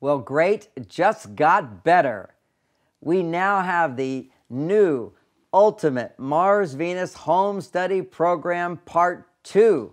Well, great, it just got better. We now have the new Ultimate Mars-Venus Home Study Program Part 2,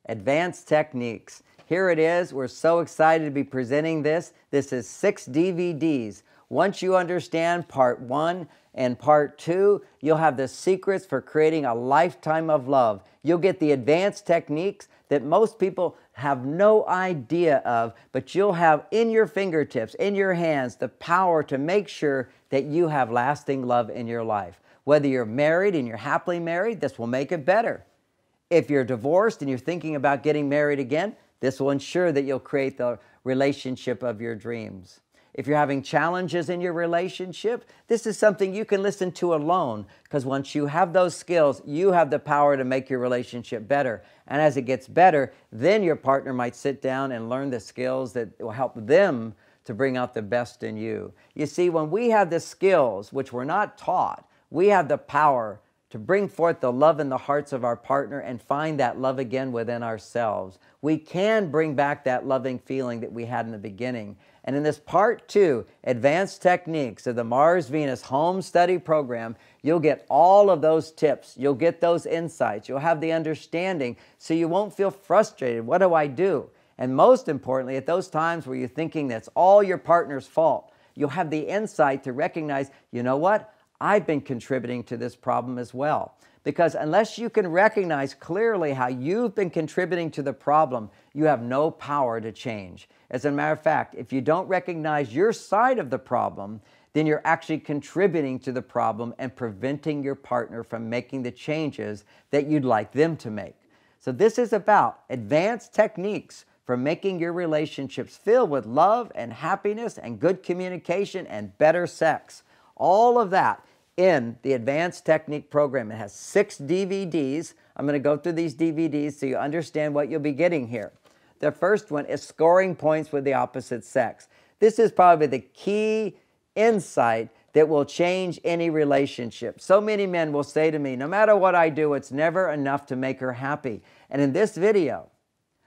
Advanced Techniques. Here it is. We're so excited to be presenting this. This is 6 DVDs. Once you understand Part 1 and Part 2, you'll have the secrets for creating a lifetime of love. You'll get the advanced techniques that most people have no idea of, but you'll have in your fingertips, in your hands, the power to make sure that you have lasting love in your life. Whether you're married and you're happily married, this will make it better. If you're divorced and you're thinking about getting married again, this will ensure that you'll create the relationship of your dreams. If you're having challenges in your relationship, this is something you can listen to alone, because once you have those skills, you have the power to make your relationship better. And as it gets better, then your partner might sit down and learn the skills that will help them to bring out the best in you. You see, when we have the skills, which we're not taught, we have the power to bring forth the love in the hearts of our partner and find that love again within ourselves. We can bring back that loving feeling that we had in the beginning. And in this Part 2, Advanced Techniques of the Mars-Venus Home Study Program, you'll get all of those tips. You'll get those insights. You'll have the understanding so you won't feel frustrated. What do I do? And most importantly, at those times where you're thinking that's all your partner's fault, you'll have the insight to recognize, you know what? I've been contributing to this problem as well. Because unless you can recognize clearly how you've been contributing to the problem, you have no power to change. As a matter of fact, if you don't recognize your side of the problem, then you're actually contributing to the problem and preventing your partner from making the changes that you'd like them to make. So this is about advanced techniques for making your relationships filled with love and happiness and good communication and better sex. All of that in the Advanced Technique Program. It has 6 DVDs. I'm going to go through these DVDs so you understand what you'll be getting here. The first one is scoring points with the opposite sex. This is probably the key insight that will change any relationship. So many men will say to me, no matter what I do, it's never enough to make her happy. And in this video,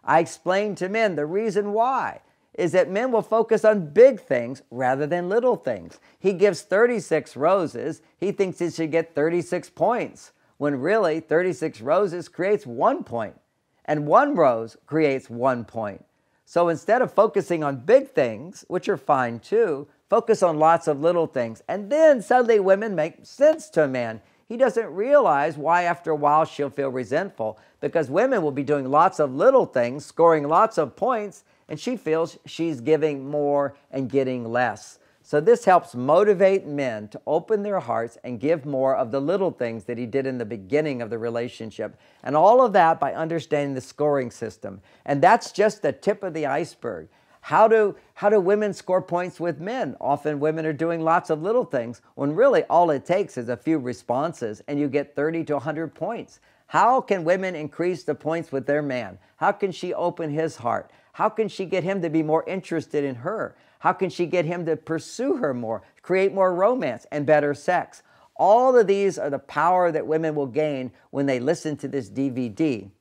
I explain to men the reason why is that men will focus on big things rather than little things. He gives 36 roses. He thinks he should get 36 points, when really 36 roses creates 1 point, and 1 rose creates 1 point. So instead of focusing on big things, which are fine too, focus on lots of little things. And then suddenly women make sense to a man. He doesn't realize why after a while she'll feel resentful, because women will be doing lots of little things, scoring lots of points, and she feels she's giving more and getting less. So this helps motivate men to open their hearts and give more of the little things that he did in the beginning of the relationship. And all of that by understanding the scoring system. And that's just the tip of the iceberg. How do women score points with men? Often women are doing lots of little things when really all it takes is a few responses and you get 30 to 100 points. How can women increase the points with their man? How can she open his heart? How can she get him to be more interested in her? How can she get him to pursue her more, create more romance and better sex? All of these are the power that women will gain when they listen to this DVD,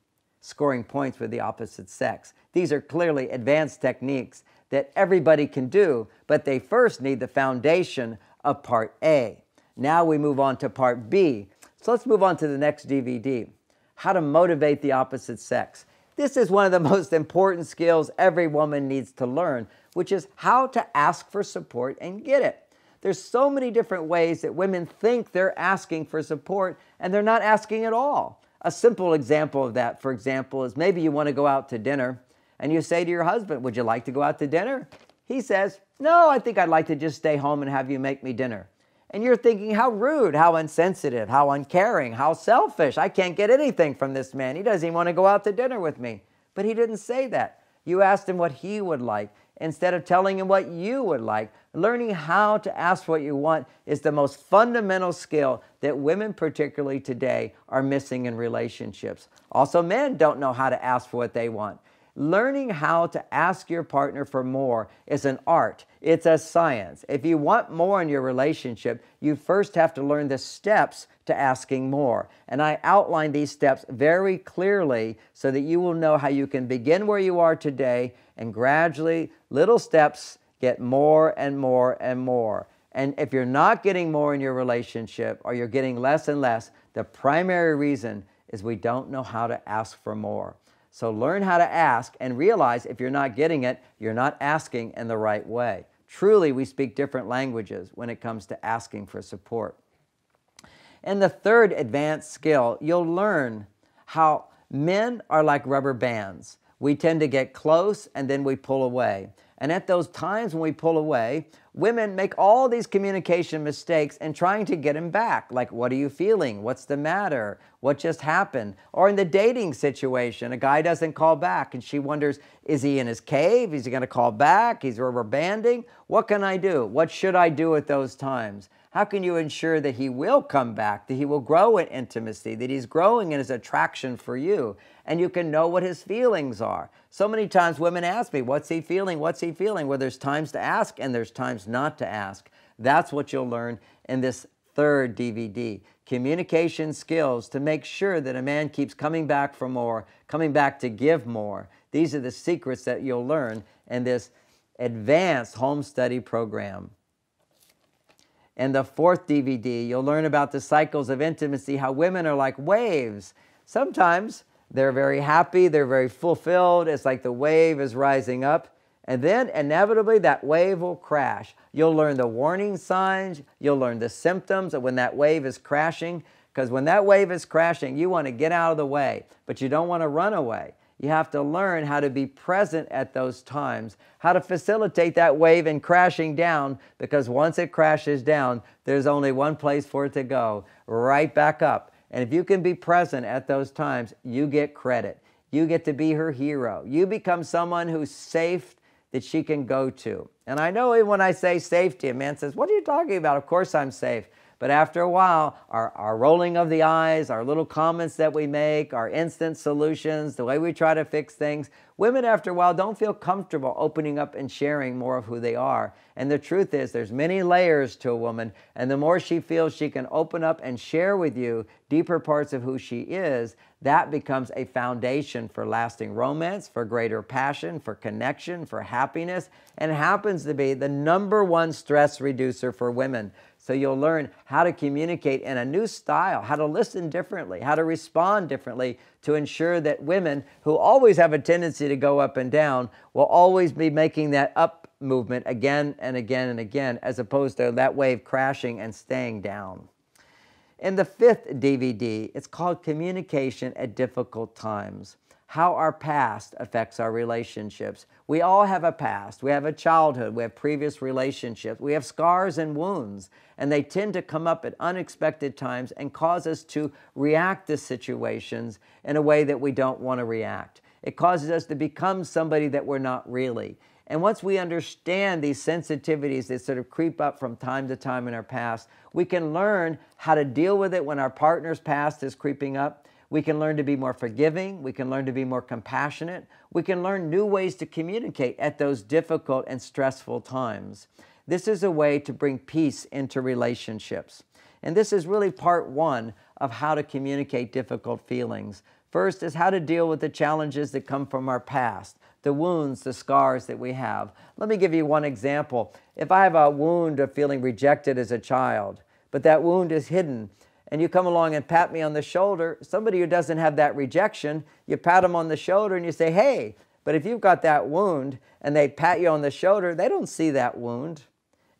Scoring Points with the Opposite Sex. These are clearly advanced techniques that everybody can do, but they first need the foundation of Part A. Now we move on to Part B. So let's move on to the next DVD, How to Motivate the Opposite Sex. This is one of the most important skills every woman needs to learn, which is how to ask for support and get it. There's so many different ways that women think they're asking for support and they're not asking at all. A simple example of that, for example, is maybe you want to go out to dinner and you say to your husband, would you like to go out to dinner? He says, no, I think I'd like to just stay home and have you make me dinner. And you're thinking, how rude, how insensitive, how uncaring, how selfish. I can't get anything from this man. He doesn't even want to go out to dinner with me. But he didn't say that. You asked him what he would like instead of telling him what you would like. Learning how to ask what you want is the most fundamental skill that women, particularly today, are missing in relationships. Also, men don't know how to ask for what they want. Learning how to ask your partner for more is an art. It's a science. If you want more in your relationship, you first have to learn the steps to asking more. And I outline these steps very clearly so that you will know how you can begin where you are today and gradually, little steps, get more and more and more. And if you're not getting more in your relationship, or you're getting less and less, the primary reason is we don't know how to ask for more. So learn how to ask and realize if you're not getting it, you're not asking in the right way. Truly, we speak different languages when it comes to asking for support. And the third advanced skill, you'll learn how men are like rubber bands. We tend to get close and then we pull away. And at those times when we pull away, women make all these communication mistakes in trying to get him back. Like, what are you feeling? What's the matter? What just happened? Or in the dating situation, a guy doesn't call back and she wonders, is he in his cave? Is he going to call back? He's rubber banding. What can I do? What should I do at those times? How can you ensure that he will come back, that he will grow in intimacy, that he's growing in his attraction for you, and you can know what his feelings are? So many times women ask me, what's he feeling? What's he feeling? Well, there's times to ask and there's times not to ask. That's what you'll learn in this third DVD. Communication skills to make sure that a man keeps coming back for more, coming back to give more. These are the secrets that you'll learn in this advanced home study program. In the fourth DVD, you'll learn about the cycles of intimacy, how women are like waves. Sometimes they're very happy, they're very fulfilled. It's like the wave is rising up. And then inevitably that wave will crash. You'll learn the warning signs. You'll learn the symptoms of when that wave is crashing. Because when that wave is crashing, you want to get out of the way, but you don't want to run away. You have to learn how to be present at those times, how to facilitate that wave in crashing down, because once it crashes down, there's only one place for it to go, right back up. And if you can be present at those times, you get credit. You get to be her hero. You become someone who's safe, that she can go to. And I know when I say safety, a man says, what are you talking about? Of course I'm safe. But after a while, our rolling of the eyes, our little comments that we make, our instant solutions, the way we try to fix things, women after a while don't feel comfortable opening up and sharing more of who they are. And the truth is there's many layers to a woman, and the more she feels she can open up and share with you deeper parts of who she is, that becomes a foundation for lasting romance, for greater passion, for connection, for happiness, and happens to be the #1 stress reducer for women. So you'll learn how to communicate in a new style, how to listen differently, how to respond differently to ensure that women who always have a tendency to go up and down will always be making that up movement again and again and again, as opposed to that wave crashing and staying down. In the 5th DVD, it's called Communication at Difficult Times. How our past affects our relationships. We all have a past. We have a childhood. We have previous relationships. We have scars and wounds, and they tend to come up at unexpected times and cause us to react to situations in a way that we don't want to react. It causes us to become somebody that we're not really. And once we understand these sensitivities that sort of creep up from time to time in our past, we can learn how to deal with it when our partner's past is creeping up. We can learn to be more forgiving. We can learn to be more compassionate. We can learn new ways to communicate at those difficult and stressful times. This is a way to bring peace into relationships. And this is really part 1 of how to communicate difficult feelings. First is how to deal with the challenges that come from our past, the wounds, the scars that we have. Let me give you one example. If I have a wound of feeling rejected as a child, but that wound is hidden, and you come along and pat me on the shoulder, somebody who doesn't have that rejection, you pat them on the shoulder and you say, hey, but if you've got that wound and they pat you on the shoulder, they don't see that wound.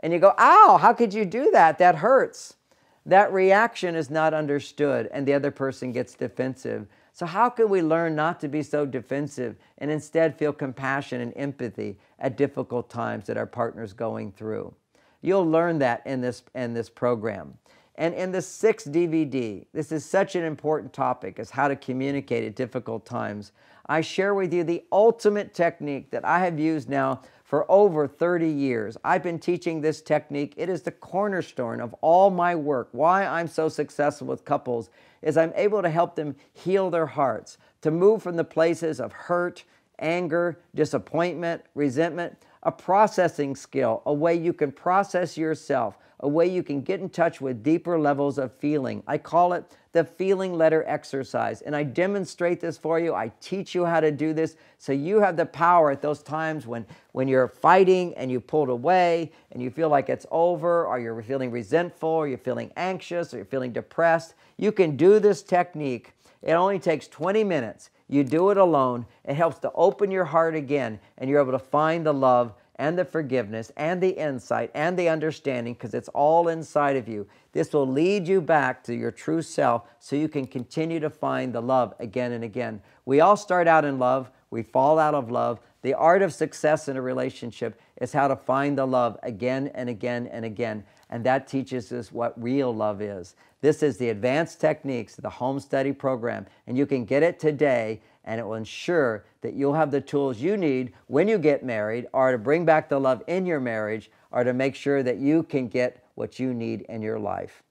And you go, ow, how could you do that? That hurts. That reaction is not understood and the other person gets defensive. So how can we learn not to be so defensive and instead feel compassion and empathy at difficult times that our partner's going through? You'll learn that in this program. And in the 6th DVD, this is such an important topic, is how to communicate at difficult times. I share with you the ultimate technique that I have used now for over 30 years. I've been teaching this technique. It is the cornerstone of all my work. Why I'm so successful with couples is I'm able to help them heal their hearts, to move from the places of hurt, anger, disappointment, resentment, a processing skill, a way you can process yourself, a way you can get in touch with deeper levels of feeling. I call it the feeling letter exercise, and I demonstrate this for you. I teach you how to do this so you have the power at those times when you're fighting and you pulled away and you feel like it's over, or you're feeling resentful, or you're feeling anxious, or you're feeling depressed. You can do this technique. It only takes 20 minutes. You do it alone. It helps to open your heart again, and you're able to find the love and the forgiveness and the insight and the understanding, because it's all inside of you. This will lead you back to your true self so you can continue to find the love again and again. We all start out in love. We fall out of love. The art of success in a relationship is how to find the love again and again and again. And that teaches us what real love is. This is the Advanced Techniques of the Home Study Program, and you can get it today, and it will ensure that you'll have the tools you need when you get married, or to bring back the love in your marriage, or to make sure that you can get what you need in your life.